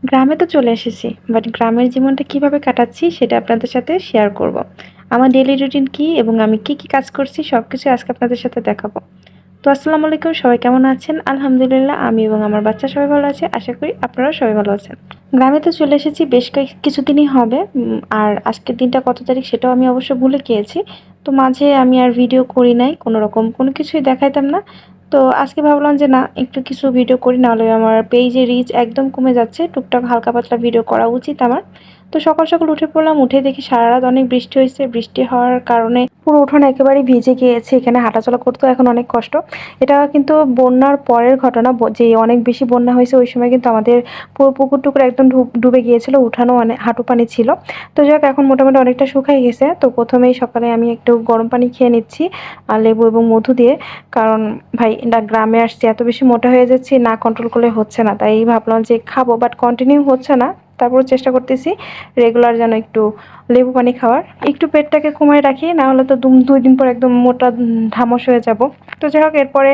গ্রামে তো চলে এসেছি, বাট গ্রামের জীবনটা কিভাবে কাটাচ্ছি সেটা আপনাদের সাথে শেয়ার করব। আমার ডেইলি রুটিন কি এবং আমি কি কাজ করছি সবকিছু আজকে আপনাদের সাথে দেখাবো। তো আসসালামু আলাইকুম, সবাই কেমন আছেন? আলহামদুলিল্লাহ, আমি এবং আমার বাচ্চা সবাই ভালো আছে। আশা করি আপনারাও সবাই ভালো আছেন। গ্রামে তো চলে এসেছি, বেশ কিছুদিনই হবে। আর আজকের দিনটা কত তারিখ সেটাও আমি অবশ্য ভুলে গিয়েছি। তো মাঝে আমি আর ভিডিও করি নাই, কোনো রকম কোনো কিছুই দেখাইতাম না। তো আজকে ভাবলাম যে না, একটু কিছু ভিডিও করি, নাহলে আমার পেজে রিচ একদম কমে যাচ্ছে। টুকটাক হালকা পাতলা ভিডিও করা উচিত আমার। তো সকাল সকাল উঠে পড়লাম, উঠে দেখি সারা রাত অনেক বৃষ্টি হয়েছে। বৃষ্টি হওয়ার কারণে পুরো উঠোন একেবারে ভিজে গিয়েছে। এখানে হাঁটাচলা করতেও এখন অনেক কষ্ট। এটা কিন্তু বন্যার পরের ঘটনা, যে অনেক বেশি বন্যা হয়েছে ওই সময় কিন্তু আমাদের পুরো পুকুর টুকুর একদম ডুবে গিয়েছিল, উঠানো অনেক হাঁটু পানি ছিল। তো যাক, এখন মোটামুটি অনেকটা শুকাই গেছে। তো প্রথমেই সকালে আমি একটু গরম পানি খেয়ে নিচ্ছি, আর লেবু এবং মধু দিয়ে। কারণ ভাই, গ্রামে আসছি, এত বেশি মোটা হয়ে যাচ্ছি, না কন্ট্রোল করলে হচ্ছে না, তাই ভাবলাম যে খাবো, বাট কন্টিনিউ হচ্ছে না। তারপর চেষ্টা করতেছি রেগুলার যেন একটু লেবু পানি খাওয়ার, একটু পেটটাকে কমায় রাখি, না হলে তো 2 দিন পর একদম মোটা ধামস হয়ে যাব। তো যাই হোক, এরপরে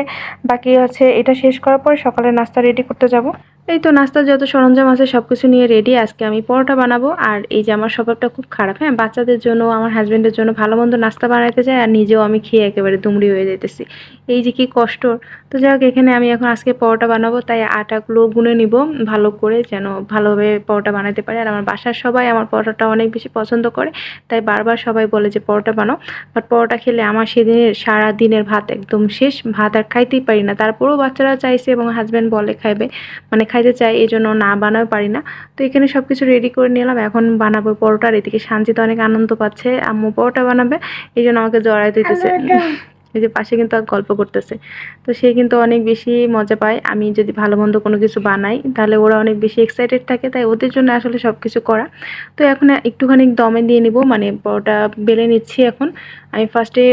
বাকি আছে, এটা শেষ করার পরে সকালে নাস্তা রেডি করতে যাব। এই তো নাস্তার যত সরঞ্জাম আছে সবকিছু নিয়ে রেডি। আজকে আমি পরোটা বানাবো। আর এই যে আমার স্বভাবটা খুব খারাপ, হ্যাঁ, বাচ্চাদের জন্য, আমার হাজবেন্ডের জন্য ভালো মন্দ নাস্তা বানাইতে চাই, আর নিজেও আমি খেয়ে একেবারে দুমড়ি হয়ে যেতেছি। এই যে কি কষ্ট। তো যাই হোক, এখানে আমি এখন আজকে পরোটা বানাবো, তাই আটাগুলো গুনে নিব ভালো করে, যেন ভালোভাবে পরোটা বানাতে পারি। আর আমার বাসার সবাই আমার পরোটা অনেক বেশি পছন্দ করে, তাই বারবার সবাই বলে যে পরোটা বানাও। বাট পরোটা খেলে আমার সেদিনের সারা দিনের ভাত একদম শেষ, ভাত আর খাইতেই পারি না। তারপরেও বাচ্চারা চাইছে এবং হাজব্যান্ড বলে খাইবে, মানে খাইতে চাই, এই জন্য না বানাও পারি না। তো এখানে সব কিছু রেডি করে নিলাম, এখন বানাবো পরোটা। আর এদিকে সানজিত অনেক আনন্দ পাচ্ছে, আম্মু পরোটা বানাবে, এই জন্য আমাকে জড়াই দিতেছে। এই যে পাশে কিন্তু গল্প করতেছে। তো সে কিন্তু অনেক বেশি মজা পায় আমি যদি ভালো মন্দ কোনো কিছু বানাই, তাহলে ওরা অনেক বেশি এক্সাইটেড থাকে, তাই ওদের জন্য আসলে সব কিছু করা। তো এখন একটুখানি দমে দিয়ে নিব, মানে পরোটা বেলে নিচ্ছি এখন। আমি ফার্স্টে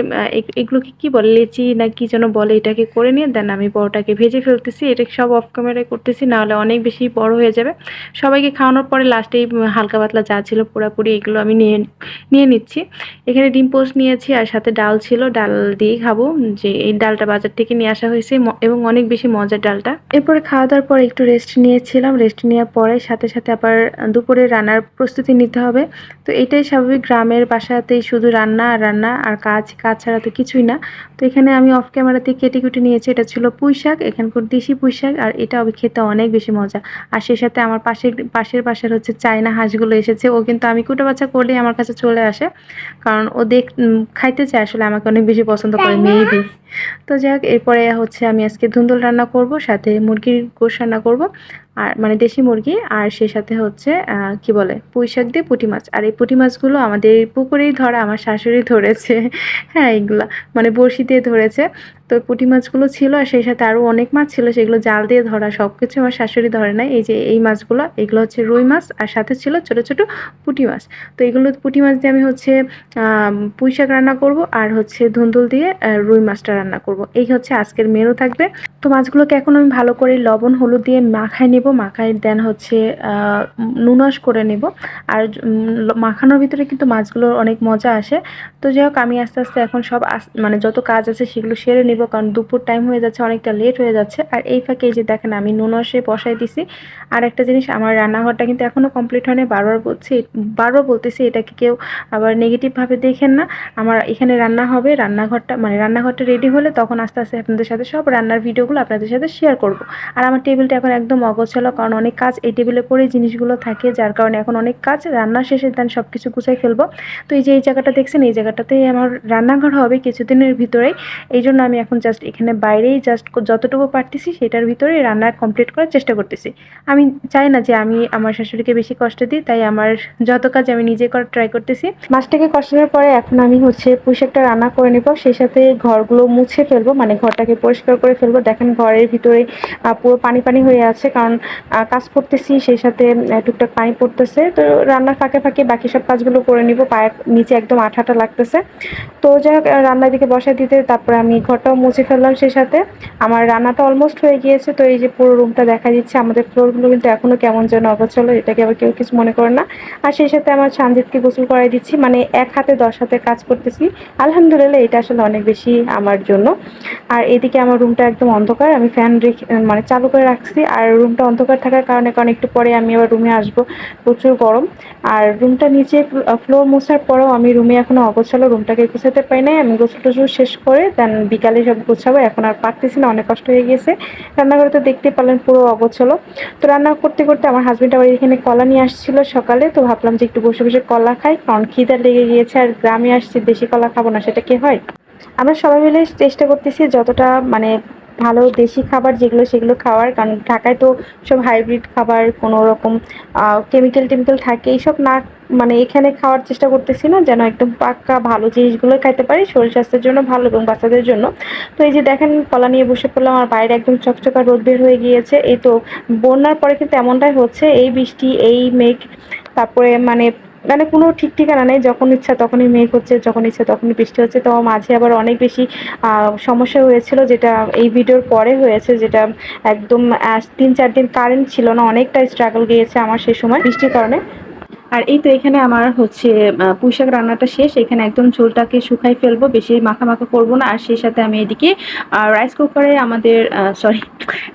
এগুলোকে কি বলে, লেচি না কি যেন বলে, এটাকে করে নিয়ে দেন আমি পরোটাকে ভেজে ফেলতেছি। এটা সব অফ ক্যামেরায় করতেছি, নাহলে অনেক বেশি বড় হয়ে যাবে। সবাইকে খাওয়ানোর পরে লাস্টে হালকা পাতলা যা ছিল পোড়াপুরি, এগুলো আমি নিয়ে নিয়ে নিচ্ছি। এখানে ডিম পোস্ট নিয়েছি, আর সাথে ডাল ছিল, ডাল দিয়ে খাবো। যে এই ডালটা বাজার থেকে নিয়ে আসা হয়েছে এবং অনেক বেশি মজার ডালটা। এরপরে খাওয়া দাওয়ার পর একটু রেস্ট নিয়েছিলাম, রেস্ট নেওয়ার পরে সাথে সাথে আবার দুপুরে রান্নার প্রস্তুতি নিতে হবে। তো এটাই স্বাভাবিক, গ্রামের বাসাতেই শুধু রান্না আর রান্না, আর কাজ ছাড়া তো কিছুই না। তো এখানে আমি অফ ক্যামেরাতে কেটে কুটে নিয়েছি, এটা ছিল পুঁই শাক, এখানকার দেশি পুঁই শাক, আর এটা খেতে অনেক বেশি মজা। আর সেই সাথে আমার পাশের বাসার হচ্ছে চায়না হাঁসগুলো এসেছে, ও কিন্তু আমি কুটো বাচ্চা করলেই আমার কাছে চলে আসে, কারণ ও খাইতে চায়, আসলে আমাকে অনেক বেশি পছন্দ করে, মেবি। তো যাই হোক, এরপরে হচ্ছে আমি আজকে ধুন্দুল রান্না করব, সাথে মুরগির গোশ রান্না করব, আর মানে দেশি মুরগি, আর সেই সাথে হচ্ছে কি বলে, পুঁই শাক দিয়ে পুঁটি মাছ। আর এই পুঁটি মাছগুলো আমাদের পুকুরেই ধরা, আমার শাশুড়ি ধরেছে। হ্যাঁ, এইগুলা মানে বড়শি দিয়ে ধরেছে। তো পুঁটি মাছগুলো ছিল, আর সেই সাথে আরও অনেক মাছ ছিল, সেগুলো জাল দিয়ে ধরা, সব কিছু আমার শাশুড়ি ধরে নাই। এই যে এই মাছগুলো, এগুলো হচ্ছে রুই মাছ, আর সাথে ছিল ছোট ছোট পুঁটি মাছ। তো এগুলো পুঁটি মাছ দিয়ে আমি হচ্ছে পুঁই শাক রান্না করব, আর হচ্ছে ধুন্দুল দিয়ে রুই মাছটা রান্না করব। এই হচ্ছে আজকের মেনু থাকবে। তো মাছগুলোকে এখন আমি ভালো করে লবণ হলুদ দিয়ে মাখায় নেব, মাখায় দেন হচ্ছে নুনস করে নেব। আর মাখানোর ভিতরে কিন্তু মাছগুলোর অনেক মজা আসে। তো যাই হোক, আমি আস্তে আস্তে এখন সব মানে যত কাজ আছে সেগুলো সেরে নেব, কারণ দুপুর টাইম হয়ে যাচ্ছে, অনেকটা লেট হয়ে যাচ্ছে। আর এই ফাঁকে এই যে দেখেন, আমি নুনসে বসাই দিছি। আর একটা জিনিস, আমার রান্নাঘরটা কিন্তু এখনও কমপ্লিট হয়নি, বারবার বলতেছি, এটাকে কেউ আবার নেগেটিভভাবে দেখেন না। আমার এখানে রান্না হবে, রান্নাঘরটা রেডি হলে তখন আস্তে আস্তে আপনাদের সাথে সব রান্নার ভিডিওগুলো আপনাদের সাথে শেয়ার করব। আর আমার টেবিলটা এখন একদম অগোছালো, কারণ অনেক কাজ এই টেবিলে পরেই জিনিসগুলো থাকে, যার কারণে এখন অনেক কাজ, রান্না শেষে দেন সব কিছু গুছাই ফেলবো। তো এই যে এই জায়গাটা দেখছেন, এই জায়গাটাতেই আমার রান্নাঘর হবে কিছুদিনের ভিতরেই। এই জন্য আমি এখন জাস্ট এখানে বাইরেই জাস্ট যতটুকু পারতেছি সেটার ভিতরেই রান্না কমপ্লিট করার চেষ্টা করতেছি। আমি চাই না যে আমি আমার শাশুড়িকে বেশি কষ্ট দিই, তাই আমার যত কাজ আমি নিজে করার ট্রাই করতেছি। মাছটাকে কষানোর পরে এখন আমি হচ্ছে পুঁই শাকটা রান্না করে নেব, সেই সাথে ঘরগুলো মুছে ফেলবো, মানে ঘরটাকে পরিষ্কার করে ফেলবো। দেখেন ঘরের ভিতরে পুরো পানি পানি হয়ে আছে, কারণ কাজ করতেছি, সেই সাথে টুকটাক পানি পড়তেছে। তো রান্নার ফাঁকে ফাঁকে বাকি সব কাজগুলো করে নিব, পায়ের নিচে একদম আঠাটা লাগতেছে। তো যাই হোক, রান্নার দিকে বসাই দিতে তারপরে আমি ঘরটাও মুছে ফেললাম, সেই সাথে আমার রান্নাটা অলমোস্ট হয়ে গিয়েছে। তো এই যে পুরো রুমটা দেখা দিচ্ছে, আমাদের ফ্লোরগুলো কিন্তু এখনো কেমন যেন অগোছালো, এটাকে আবার কেউ কিছু মনে করে না। আর সেই সাথে আমার সানজিদকে গোসল করাই দিচ্ছি, মানে এক হাতে 10 হাতে কাজ করতেছি। আলহামদুলিল্লাহ, এটা আসলে অনেক বেশি আমার জন্য। আর এদিকে আমার রুমটা একদম অন্ধকার, আমি ফ্যান রেখে মানে চালু করে রাখছি। আর রুমটা অন্ধকার থাকার কারণে, কারণ একটু পরে আমি আবার রুমে আসবো, প্রচুর গরম। আর রুমটা নিচে ফ্লোর মোছার পরেও আমি রুমে এখনো অগোছালো, রুমটাকে গোছাতে পারি নাই। আমি গোসল টোসল শেষ করে দেন বিকালে সব গোছাবো, এখন আর পারতেছি না, অনেক কষ্ট হয়ে গেছে। রান্নাঘরে তো দেখতে পারলেন পুরো অগোছালো। তো রান্না করতে করতে আমার হাজবেন্ড আবার এখানে কলা নিয়ে আসছিল সকালে, তো ভাবলাম যে একটু বসে বসে কলা খাই, কারণ খিদা লেগে গিয়েছে। আর গ্রামে আসছি, দেশি কলা খাবো না সেটা কি হয়? আমরা সবাই মিলে চেষ্টা করতেছি যতটা মানে ভালো দেশি খাবার যেগুলো সেগুলো খাওয়ার, কারণ ঢাকায় তো সব হাইব্রিড খাবার, কোনো রকম কেমিক্যাল টেমিক্যাল থাকে, এইসব না মানে এখানে খাওয়ার চেষ্টা করতেছি না, যেন একদম পাক্কা ভালো জিনিসগুলো খাইতে পারি, শরীর স্বাস্থ্যের জন্য ভালো এবং বাচ্চাদের জন্য। তো এই যে দেখেন কলা নিয়ে বসে পড়লাম, আর বাইরে একদম চকচকা রোদ বের হয়ে গিয়েছে। এই তো বন্যার পরে কিন্তু এমনটাই হচ্ছে, এই বৃষ্টি এই মেঘ, তারপরে মানে মানে কোনো ঠিক ঠিকানা নেই, যখন ইচ্ছা তখনই মেঘ হচ্ছে, যখন ইচ্ছা তখনই বৃষ্টি হচ্ছে। তো মাঝে আবার অনেক বেশি সমস্যা হয়েছিল, যেটা এই ভিডিওর পরে হয়েছে, যেটা একদম 3-4 দিন কারেন্ট ছিল না, অনেকটা স্ট্রাগল গিয়েছে আমার সেই সময় বৃষ্টির কারণে। আর এই তো এখানে আমার হচ্ছে পুঁইশাক রান্নাটা শেষ, এখানে একদম ঝোলটাকে শুকাই ফেলবো, বেশি মাখা মাখা করবো না। আর সেই সাথে আমি এদিকে রাইস কুকারে আমাদের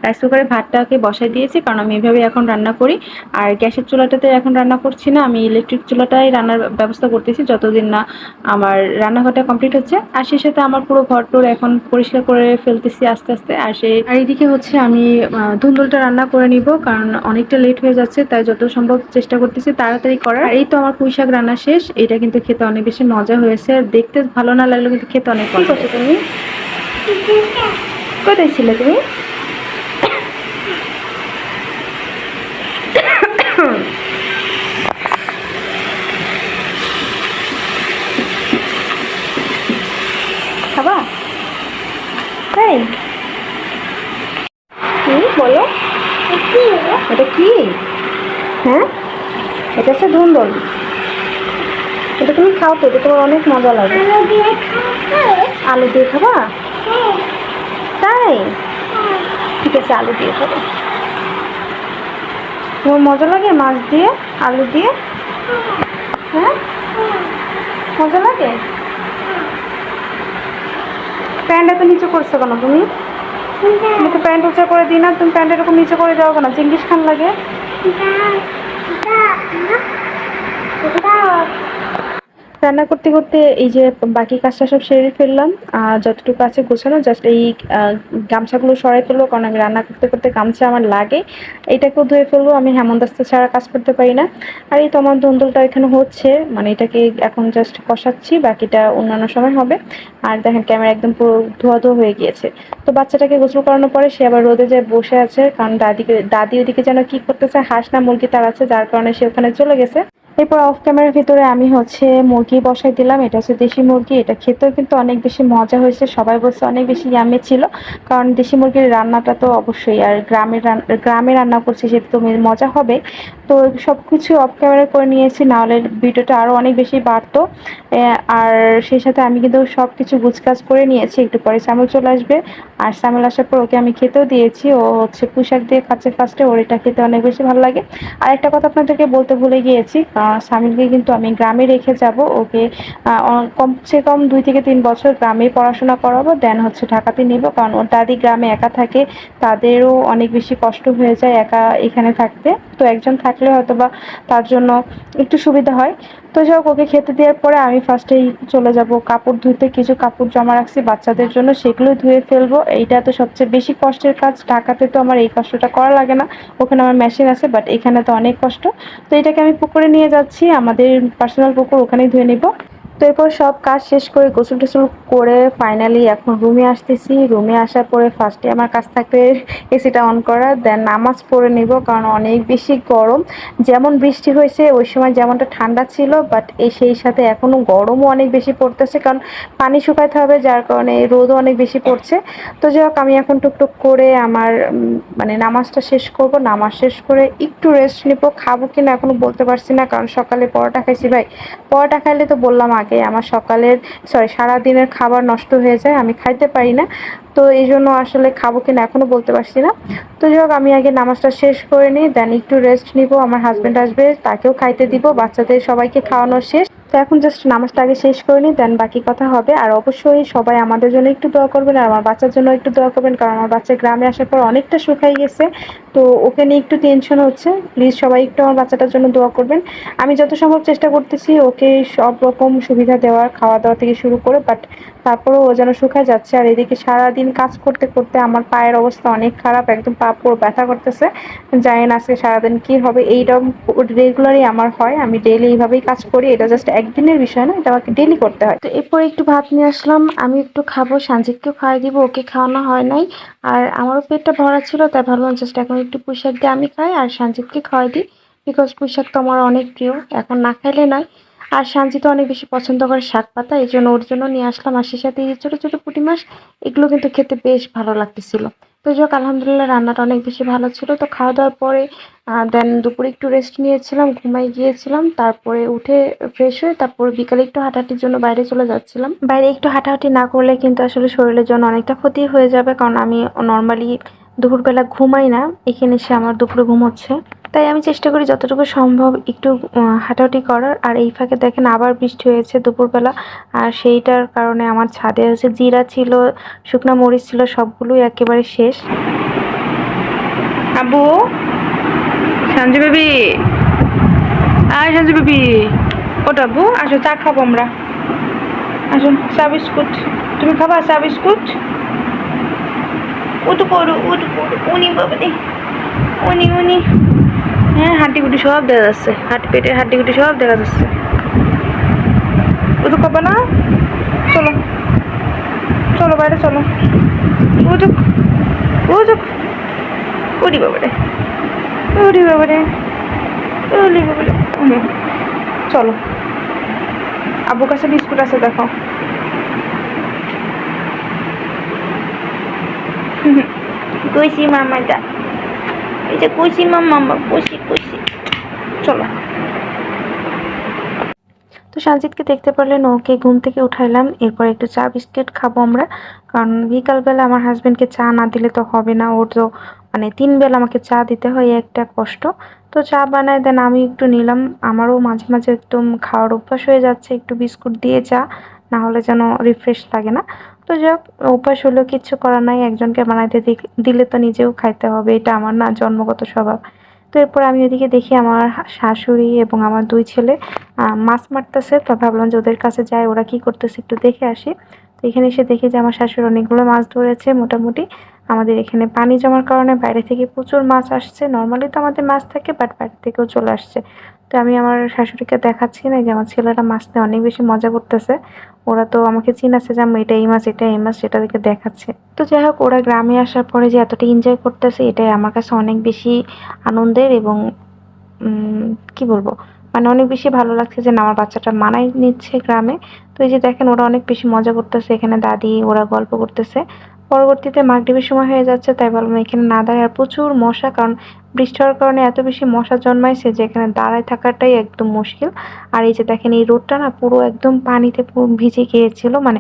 রাইস কুকারে ভাতটাকে বসাই দিয়েছি, কারণ আমি এভাবে এখন রান্না করি। আর গ্যাসের চুলাটাতে এখন রান্না করছি না, আমি ইলেকট্রিক চুলাটাই রান্নার ব্যবস্থা করতেছি যতদিন না আমার রান্নাঘরটা কমপ্লিট হচ্ছে। আর সেই সাথে আমার পুরো ঘর টোর এখন পরিষ্কার করে ফেলতেছি আস্তে আস্তে। আর এইদিকে হচ্ছে আমি ধুন্দুলটা রান্না করে নিব, কারণ অনেকটা লেট হয়ে যাচ্ছে, তাই যত সম্ভব চেষ্টা করতেছি তাড়াতাড়ি করার। আর এই তো আমার পুঁই শাক রান্না শেষ, এটা কিন্তু খেতে অনেক বেশি মজা হয়েছে, আর দেখতে ভালো না লাগলেও কিন্তু খেতে অনেক মজা। কি করছো তুমি? কোথায় ছিলে তুমি? খাবা? তাই কি বলো? এটা কি? হ্যাঁ, এটা হচ্ছে ধুন্দুল। এটা তুমি খাও তো, এটা তোমার অনেক মজা লাগে। আলু দিয়ে খাবা? তাই ঠিক আছে, আলু দিয়ে খাবো। তোমার মজা লাগে মাছ দিয়ে আলু দিয়ে? হ্যাঁ, মজা লাগে। প্যান্ট এত নিচে করছো কেন তুমি? তুমি তো প্যান্ট উঁচা করে দিই না, তুমি প্যান্ট এরকম নিচে করে যাও কেন? চিঙ্গিস খান লাগে। রান্না করতে করতে এই যে বাকি কাজটা সব সেরে ফেললাম, যতটুকু আছে গোছানো, জাস্ট এই গামছাগুলো সরাই ফেলবো, কারণ আমি রান্না করতে করতে গামছা আমার লাগে, এটাকেও ধুয়ে ফেলবো, আমি হেমন্তাস্তা ছাড়া কাজ করতে পারি না। আর এই তো আমার ধুন্দুলটা এখানে হচ্ছে, মানে এটাকে এখন জাস্ট কষাচ্ছি, বাকিটা অন্যান্য সময় হবে। আর দেখেন ক্যামেরা একদম পুরো ধোয়া ধোয়া হয়ে গিয়েছে। তো বাচ্চাটাকে গোসল করানোর পরে সে আবার রোদে যায় বসে আছে, কারণ দাদি ওদিকে যেন কি করতেছে, হাঁস না মুরগি তার আছে, যার কারণে সে ওখানে চলে গেছে। এরপর অফ ক্যামেরার ভিতরে আমি হচ্ছে মুরগি বসাই দিলাম, এটা হচ্ছে দেশি মুরগি, এটা খেতেও কিন্তু অনেক বেশি মজা হয়েছে, সবাই বলছে অনেক বেশি ইয়াম্মি ছিল, কারণ দেশি মুরগির রান্নাটা তো অবশ্যই, আর গ্রামে রান্না করছি সেটা তো মজা হবে। তো সব কিছু অফ ক্যামেরা করে নিয়েছি, নাহলে ভিডিওটা আরও অনেক বেশি বাড়তো। আর সেই সাথে আমি কিন্তু সব কিছু গুছকাজ করে নিয়েছি, একটু পরে সামিল চলে আসবে। আর সামিল আসার পর ওকে আমি খেতেও দিয়েছি, ও হচ্ছে পুঁইশাক দিয়ে খাচ্ছে ফার্স্টে, ওর এটা খেতে অনেক বেশি ভালো লাগে। আর একটা কথা আপনাদেরকে বলতে ভুলে গিয়েছি, সামিলকে কিন্তু আমি গ্রামে রেখে যাব, ওকে কমসে কম 2 থেকে 3 বছর গ্রামে পড়াশোনা করাবো, দেন হচ্ছে ঢাকাতে নিব, কারণ ওর দাদি গ্রামে একা থাকে, তাদেরও অনেক বেশি কষ্ট হয়ে যায় একা এখানে থাকতে, তো একজন থাকলে হয়তো বা তার জন্য একটু সুবিধা হয়। তো যাই হোক, ওকে খেতে দেওয়ার পরে আমি ফার্স্টেই চলে যাব কাপড় ধুতে, কিছু কাপড় জমা রাখছি বাচ্চাদের জন্য, সেগুলো ধুয়ে ফেলবো। এইটা তো সবচেয়ে বেশি কষ্টের কাজ, ঢাকাতে তো আমার এই কষ্টটা করা লাগে না, ওখানে আমার মেশিন আছে, বাট এখানে তো অনেক কষ্ট। তো এটাকে আমি পুকুরে নিয়ে যাচ্ছি, আমাদের পার্সোনাল পুকুর, ওখানেই ধুয়ে নিব। তো এরপর সব কাজ শেষ করে গোসল টোসল করে ফাইনালি এখন রুমে আসতেছি। রুমে আসার পরে ফার্স্টে আমার কাজ থাকবে এসিটা অন করা, দেন নামাজ পড়ে নিব, কারণ অনেক বেশি গরম। যেমন বৃষ্টি হয়েছে ওই সময় যেমনটা ঠান্ডা ছিল, বাট সেই সাথে এখনও গরমও অনেক বেশি পড়তেছে, কারণ পানি শুকাইতে হবে, যার কারণে রোদও অনেক বেশি পড়ছে। তো যাই হোক, আমি এখন টুকটুক করে আমার মানে নামাজটা শেষ করব, নামাজ শেষ করে একটু রেস্ট নিব। খাবো কিনা এখনো বলতে পারছি না, কারণ সকালে পরোটা খাইছি ভাই, পরোটা খাইলে তো বললাম আগে আমার সারাদিনের খাবার নষ্ট হয়ে যায়, আমি খাইতে পারি না, তো এই জন্য আসলে খাবো কিনা এখনো বলতে পারছি না। তো যাই হোক, আমি আগে নামাজটা শেষ করে নিই, দেন একটু রেস্ট নিব, আমার হাজব্যান্ড আসবে তাকেও খাইতে দিব, বাচ্চাদের সবাইকে খাওয়ানো শেষ, তো এখন জাস্ট নামাজটা আগে শেষ করে নিই, দেন বাকি কথা হবে। আর অবশ্যই সবাই আমাদের জন্য একটু দোয়া করবেন আর আমার বাচ্চার জন্য একটু দোয়া করবেন, কারণ আমার বাচ্চা গ্রামে আসার পর অনেকটা শুকাই গেছে, তো ওকে নিয়ে একটু টেনশন হচ্ছে। প্লিজ সবাই একটু আমার বাচ্চাটার জন্য দোয়া করবেন। আমি যত সম্ভব চেষ্টা করতেছি ওকে সব রকম সুবিধা দেওয়ার, খাওয়া দাওয়া থেকে শুরু করে, বাট তারপরেও ও যেন শুকায় যাচ্ছে। আর এদিকে সারাদিন কাজ করতে করতে আমার পায়ের অবস্থা অনেক খারাপ, একদম পা পুরো ব্যথা করতেছে। জানি না আজকে সারাদিন কি হবে। এইরকম রেগুলারই আমার হয়, আমি ডেইলি এইভাবেই কাজ করি। এটা জাস্ট একদিনের বিষয় না, এটা আমাকে ডেইলি করতে হয়। তো এরপর একটু ভাত নিয়ে আসলাম, আমি একটু খাবো, সানজিদকেও খাওয়াই দিব, ওকে খাওয়ানো হয় নাই। আর আমারও পেটটা ভরা ছিল, তাই ভাবলাম জাস্ট এখন একটু পুঁইশাক দিয়ে আমি খাই আর সানজিদকে খাওয়াই দিই, বিকজ পুঁইশাক তো আমার অনেক প্রিয়, এখন না খাইলে নয়। আর সানজিদ অনেক বেশি পছন্দ করে শাক পাতা, এই জন্য ওর জন্য নিয়ে আসলাম। আর সেই সাথে এই যে ছোট ছোট পুঁটি মাছ, এগুলো কিন্তু খেতে বেশ ভালো লাগতেছিল। তো যাক, আলহামদুলিল্লাহ রান্নাটা অনেক বেশি ভালো ছিল। তো খাওয়া দাওয়ার পরে দেন দুপুরে একটু রেস্ট নিয়েছিলাম, ঘুমাই গিয়েছিলাম। তারপরে উঠে ফ্রেশ হয়ে তারপর বিকালে একটু হাঁটাহাঁটির জন্য বাইরে চলে যাচ্ছিলাম। বাইরে একটু হাঁটাহাঁটি না করলে কিন্তু আসলে শরীরের জন্য অনেকটা ক্ষতি হয়ে যাবে, কারণ আমি নর্মালি দুপুরবেলা ঘুমাই না, এখানে এসে আমার দুপুরে ঘুম হচ্ছে। তাই আমি চেষ্টা করি যতটুকু সম্ভব একটু হাঁটাহাঁটি করার। আর এই ফাঁকে দেখেন আবার বৃষ্টি হয়েছে দুপুরবেলা, আর সেইটার কারণে আমার ছাদে হচ্ছে জিরা ছিল, শুকনো মরিচ ছিল, সবগুলোই একেবারে শেষ। আব্বু, সঞ্জু বেবি, আয় সঞ্জু বেবি, ওটা আব্বু আসো, চা খাবো আমরা, আসো। চা বিস্কুট তুমি খাবা? চা বিস্কুট উঠু করু, উঠু করু, উনি বাবারে, উনি উনি, হ্যাঁ হাড্ডি গুটি সব দেখা যাচ্ছে, পেটের হাড্ডি গুটি সব দেখা যাচ্ছে। উঠু খাবো না? চলো চলো বাইরে চলো, উঠুক উঠুক, উড়ি বাবারে, উড়ি বাবারে, উড়ি বাবারে। চলো, আব্বুর কাছে বিস্কুট আছে দেখো। কইছি মামাটা, এটা কইছি মামা, কইছি কইছি। চলো। তো সানজিদকে দেখতে পারলেন, ওকে ঘুম থেকে উঠাইলাম। এরপর একটু চা বিস্কিট খাবো আমরা, কারণ বিকালবেলা আমার হাজবেন্ডকে চা না দিলে তো হবে না। ওর তো মানে 3 বেলা আমাকে চা দিতে হয়, একটা কষ্ট। তো চা বানায় দেন আমি একটু নিলাম। আমারও মাঝে মাঝে একদম খাওয়ার অভ্যাস হয়ে যাচ্ছে একটু বিস্কুট দিয়ে চা, না হলে যেন রিফ্রেশ লাগে না। তো যাক, অভ্যাস হলেও কিচ্ছু করার নাই, একজনকে বানাইতে দিলে তো নিজেও খাইতে হবে, এটা আমার না জন্মগত স্বভাব। তো এরপর আমি ওদিকে দেখি আমার শাশুড়ি এবং আমার 2 ছেলে মাছ মারতেছে। তো ভাবলাম যে ওদের কাছে যাই, ওরা কি করতেছে একটু দেখে আসি। তো এখানে এসে দেখি যে আমার শাশুড়ি অনেকগুলো মাছ ধরেছে মোটামুটি। আমাদের এখানে পানি জমার কারণে বাইরে থেকে প্রচুর মাছ আসছে। নর্মালি তো আমাদের মাছ থাকে, বাট বাইরে থেকেও চলে আসছে। তো আমি আমার শাশুড়িকে দেখাচ্ছি না যে আমার ছেলেরা মাছ নিয়ে অনেক বেশি মজা করতেছে। ওরা তো আমাকে চিনাচ্ছে যে এটা এই মাছ, এটা এই মাছ, সেটা দেখে দেখাচ্ছে। তো যাই হোক, ওরা গ্রামে আসার পরে যে এতটা এনজয় করতেছে, এটাই আমার কাছে অনেক বেশি আনন্দের। এবং কি বলবো, মানে অনেক বেশি ভালো লাগছে যে না, আমার বাচ্চাটা মানায় নিচ্ছে গ্রামে। তো এই যে দেখেন ওরা অনেক বেশি মজা করতেছে, এখানে দাদি ওরা গল্প করতেছে। পরবর্তীতে মাগরিবের সময় হয়ে যাচ্ছে, তাই ভাবলাম এখানে না দাঁড়ায়। আর প্রচুর মশা, কারণ বৃষ্টি হওয়ার কারণে এত বেশি মশা জন্মাইছে যে এখানে দাঁড়ায় থাকাটাই একদম মুশকিল। আর এই যে দেখেন এই রোডটা না পুরো একদম পানিতে পুরো ভিজে গিয়েছিল, মানে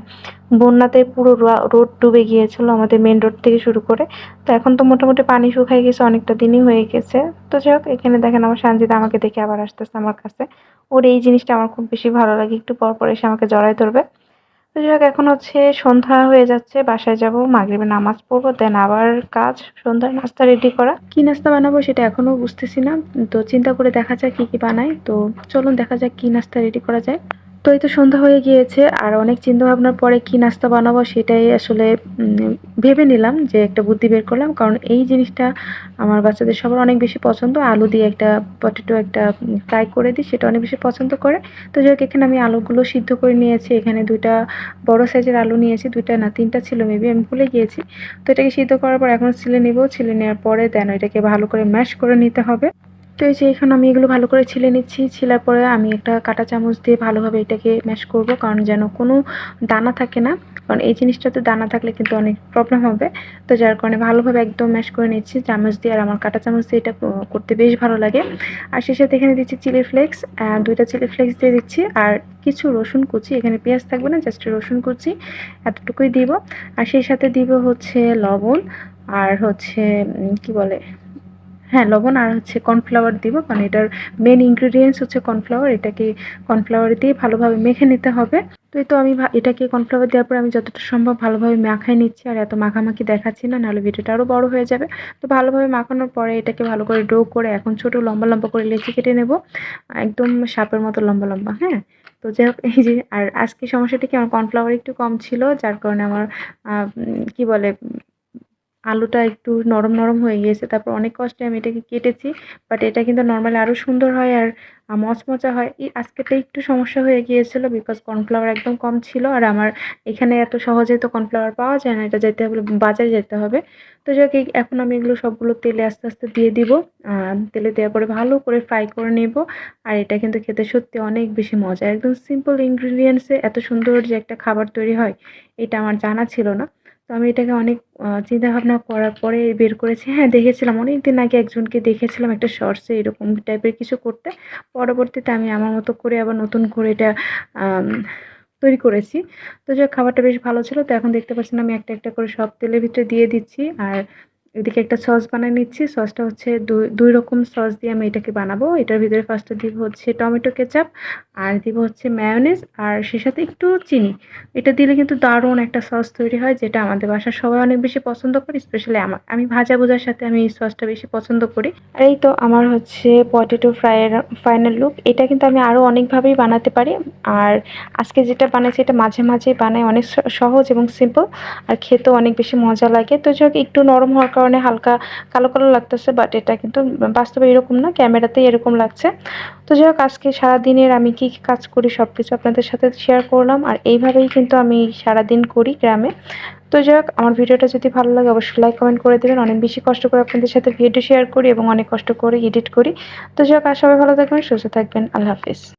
বন্যাতে পুরো রোড ডুবে গিয়েছিল আমাদের মেন রোড থেকে শুরু করে। তো এখন তো মোটামুটি পানি শুকায় গেছে, অনেকটা দিনই হয়ে গেছে। তো যাই হোক, এখানে দেখেন আমার সানজিদা আমাকে দেখে আবার আসতেছে আমার কাছে। ওর এই জিনিসটা আমার খুব বেশি ভালো লাগে, একটু পর পর এসে আমাকে জড়ায় ধরবে। তো যাই হোক, এখন হচ্ছে সন্ধ্যা হয়ে যাচ্ছে, বাসায় যাব, মাগরিবের নামাজ পড়বো, দেন আবার কাজ, সন্ধ্যার নাস্তা রেডি করা। কি নাস্তা বানাবো সেটা এখনো বুঝতেছি না, তো চিন্তা করে দেখা যাক কি কি বানাই। তো চলুন দেখা যাক কি নাস্তা রেডি করা যায়। তো এই তো সন্ধ্যা হয়ে গিয়েছে, আর অনেক চিন্তা ভাবনার পরে কি নাস্তা বানাবো সেটাই আসলে ভেবে নিলাম, যে একটা বুদ্ধি বের করলাম। কারণ এই জিনিসটা আমার বাচ্চাদের সবার অনেক বেশি পছন্দ, আলু দিয়ে একটা পটেটো একটা ফ্রাই করে দিই, সেটা অনেক বেশি পছন্দ করে। তো যাই হোক, এখানে আমি আলুগুলো সিদ্ধ করে নিয়েছি। এখানে 2টা বড় সাইজের আলু নিয়েছি, 2টা না 3টা ছিল মেবি, আমি ভুলে গিয়েছি। তো এটাকে সিদ্ধ করার পর এখন ছিলে নিব, ছিলে নেওয়ার পরে দেন এটাকে ভালো করে ম্যাশ করে নিতে হবে। তো এই যে এখন আমি এগুলো ভালো করে ছিলে নিচ্ছি, ছিলার পরে আমি একটা কাঁটা চামচ দিয়ে ভালোভাবে এটাকে ম্যাশ করব, কারণ যেন কোনো দানা থাকে না, কারণ এই জিনিসটাতে দানা থাকলে কিন্তু অনেক প্রবলেম হবে। তো যার কারণে ভালোভাবে একদম ম্যাশ করে নিচ্ছি চামচ দিয়ে, আর আমার কাঁটা চামচ দিয়ে এটা করতে বেশ ভালো লাগে। আর সেই সাথে এখানে দিচ্ছি চিলি ফ্লেক্স, 2টা চিলি ফ্লেক্স দিয়ে দিচ্ছি, আর কিছু রসুন কুচি, এখানে পেঁয়াজ থাকবে না, জাস্ট রসুন কুচি এতটুকুই দিব। আর সেই সাথে দিব হচ্ছে লবণ, আর হচ্ছে কি বলে, হ্যাঁ, লবণ আর হচ্ছে কর্নফ্লাওয়ার দিব, কারণ এটার মেন ইনগ্রিডিয়েন্টস হচ্ছে কর্নফ্লাওয়ার। এটাকে কর্নফ্লাওয়ার দিয়ে ভালোভাবে মেখে নিতে হবে। তো এই তো আমি এটাকে কর্নফ্লাওয়ার দেওয়ার পর আমি যতটা সম্ভব ভালোভাবে মাখায় নিচ্ছি, আর এত মাখামাখি দেখাচ্ছি না, নাহলে ভিডিওটা আরও বড় হয়ে যাবে। তো ভালোভাবে মাখানোর পরে এটাকে ভালো করে ডো করে এখন ছোট লম্বা লম্বা করে লেচি কেটে নেব, একদম সাপের মতো লম্বা লম্বা। হ্যাঁ, তো যাই হোক, এই যে আর আজকে সমস্যাটা কি, আমার কর্নফ্লাওয়ার একটু কম ছিল, যার কারণে আমার কি বলে আলুটা একটু নরম নরম হয়ে গিয়েছে। তারপর অনেক কষ্টে আমি এটাকে কেটেছি, বাট এটা কিন্তু নর্মালি আরও সুন্দর হয় আর মচমচা হয়। আজকেরটা একটু সমস্যা হয়ে গিয়েছিল, বিকজ কর্নফ্লাওয়ার একদম কম ছিল, আর আমার এখানে এত সহজে তো কর্নফ্লাওয়ার পাওয়া যায় না, এটা যেতে হলে বাজারে যেতে হবে। তো যাক, এখন আমি এগুলো সবগুলো তেলে আস্তে আস্তে দিয়ে দিব। তেলে দেওয়ার পরে ভালো করে ফ্রাই করে নেব। আর এটা কিন্তু খেতে সত্যি অনেক বেশি মজা, একদম সিম্পল ইনগ্রিডিয়েন্টসে এত সুন্দর যে একটা খাবার তৈরি হয়, এটা আমার জানা ছিল না। তো আমি এটাকে অনেক চিন্তাভাবনা করার পরে বের করেছি। হ্যাঁ, দেখেছিলাম অনেকদিন আগে একজনকে দেখেছিলাম একটা শর্টসে এরকম টাইপের কিছু করতে। পরবর্তীতে আমি আমার মতো করে আবার নতুন করে এটা আম তৈরি করেছি। তো যাক, খাবারটা বেশ ভালো ছিল। তো এখন দেখতে পাচ্ছেন আমি একটা একটা করে সব তেলের ভিতরে দিয়ে দিচ্ছি। আর এদিকে একটা সস বানিয়ে নিচ্ছি। সসটা হচ্ছে ২ রকম সস দিয়ে আমি এটাকে বানাবো। এটার ভিতরে ফার্স্টে দিব হচ্ছে টমেটো কেচাপ, আর দিব হচ্ছে মেয়োনিজ, আর সে সাথে একটু চিনি। এটা দিলে কিন্তু দারুণ একটা সস তৈরি হয়, যেটা আমাদের বাসার সবাই অনেক বেশি পছন্দ করে, স্পেশালি আমি ভাজা-ভুজার সাথে আমি এই সসটা বেশি পছন্দ করি। আর এই তো আমার হচ্ছে পটেটো ফ্রাইয়ের ফাইনাল লুক। এটা কিন্তু আমি আরও অনেকভাবেই বানাতে পারি। আর আজকে যেটা বানাইছি এটা মাঝে মাঝেই বানাই, অনেক সহজ এবং সিম্পল, আর খেতেও অনেক বেশি মজা লাগে। তো যাক, একটু নরম হওয়ার কারণে হালকা কালো কালো লাগতেছে, বাট এটা কিন্তু বাস্তবে এরকম না, ক্যামেরাতেই এরকম লাগছে। তো যাই হোক, আজকে সারাদিনের আমি কী কী কাজ করি সব কিছু আপনাদের সাথে শেয়ার করলাম, আর এইভাবেই কিন্তু আমি সারাদিন করি গ্রামে। তো যাই হোক, আমার ভিডিওটা যদি ভালো লাগে অবশ্যই লাইক কমেন্ট করে দেবেন। অনেক বেশি কষ্ট করে আপনাদের সাথে ভিডিও শেয়ার করি এবং অনেক কষ্ট করে এডিট করি। তো যাই হোক, আর সবাই ভালো থাকবেন, সুস্থ থাকবেন। আল্লাহ হাফিজ।